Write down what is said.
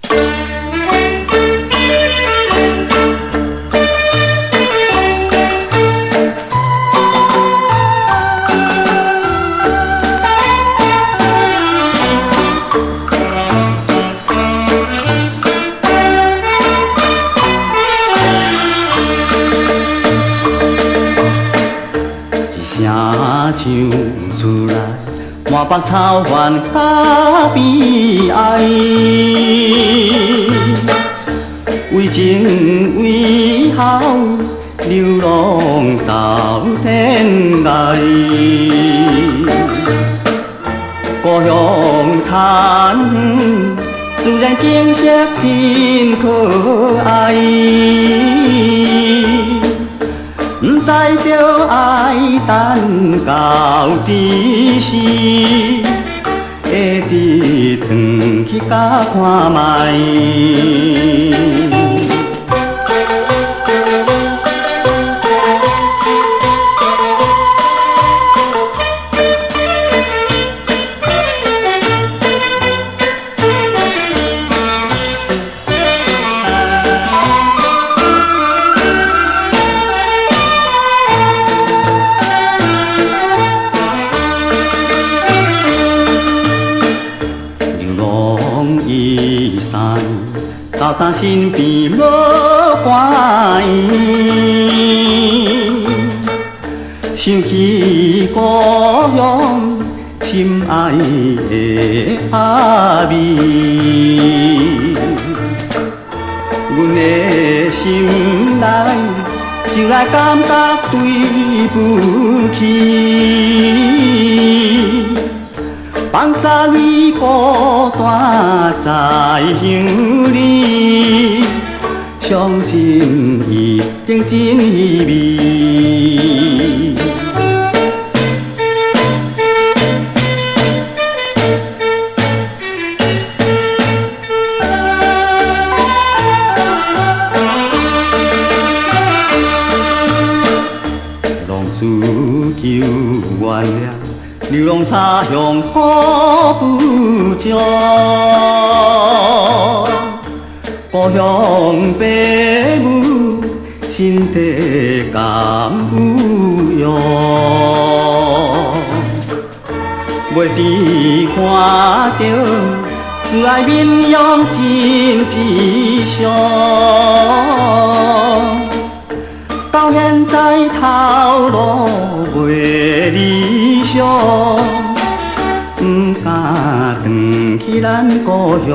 声唱出来，满腹草原甲悲哀，为情为孝，流浪走天涯。故乡田园，自然景色真可爱。不知着爱等到几时，会直转去甲看卖。依山到他身边无关意，想起故乡心爱的阿美，阮的心内就来感觉对不起。放下伊孤单在乡里，相信一定真意味。浪子求原谅。流浪他乡好不着，故乡父母身体甘有用，袂知看着自爱面容真悲伤。到现在头路袂理想，不敢回去咱故乡。